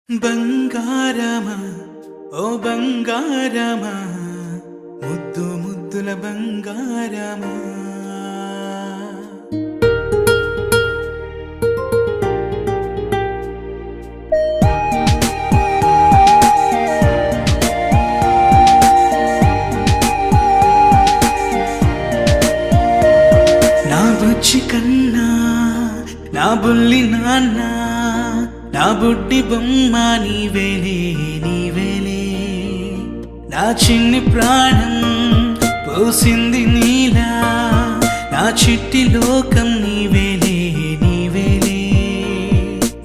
బంగారమా ఓ బంగారమా ముద్దు ముద్దుల బంగారమా నా బుజ్జి కన్నా నా బుల్లి నాన్న నా బుడ్డి బొమ్మ నీవేలే నీవేలే నా చిన్ని ప్రాణం పోసింది నీలా నా చిట్టి లోకం నీవేలే నీవేలే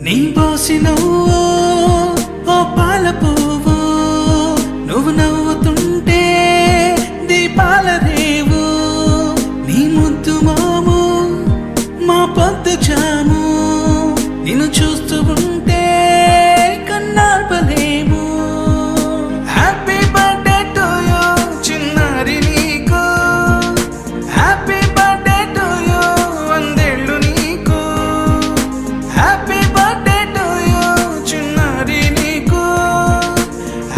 నీ పోసినవో ఓ పాల పువ్వు నువ్వు నవ్వుతుంటే దీపాల రేవు నీ ముద్దు మాము మా పొద్దు జాము నిన్ను చూస్తూ ఉంటే కన్నార్పలేము. హ్యాపీ బర్త్డే టు యూ చిన్నారి నీకు, హ్యాపీ బర్త్డే టు యూ వందేళ్ళు నీకు, హ్యాపీ బర్త్డే టు యూ చిన్నారి నీకు,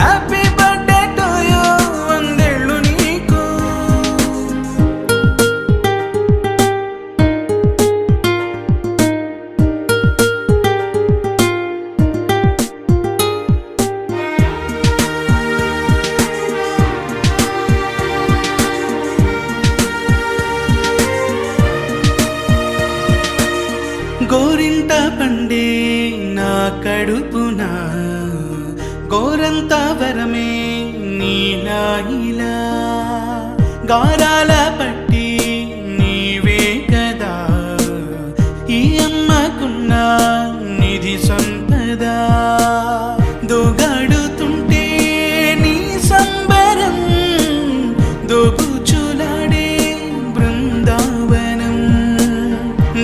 హ్యాపీ బర్త్డే టు యూ వందేళ్ళు నీకు. గోరింట పండే నా కడుపున గోరంత వరమే నీలా ఇలా గారాల పట్టి నీవే కదా ఈ అమ్మకున్న నిధి సంపద దోగాడుతుంటే నీ సంబరం దోబుచులాడే బృందావనం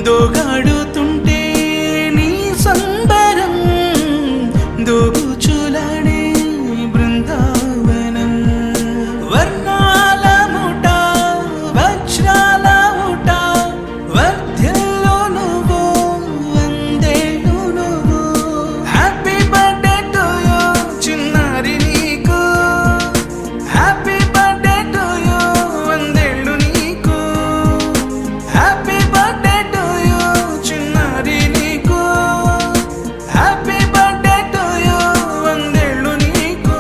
దోగాడుతుంటే నీ సంబరం దోబుచులాడే బృందావనం వర్ణాల ముఠ వజ్రాల ఊట వర్ధ్యల్లో నువ్వు వందేళ్ళు నువ్వు హ్యాపీ బర్త్డే టు యూ చిన్నారి నీకు హ్యాపీ బర్త్డే టు యూ వందేళ్ళు నీకు హ్యాపీ బర్త్డే టు యూ చిన్నారి నీకు హ్యాపీ బర్త్డే టు యూ వందేళ్ళు నీకు.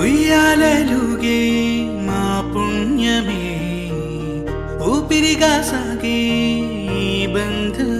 ఉయ్యాలలుగే మా పుణ్యమే ఊపిరిగా సాగే ఈ బంధం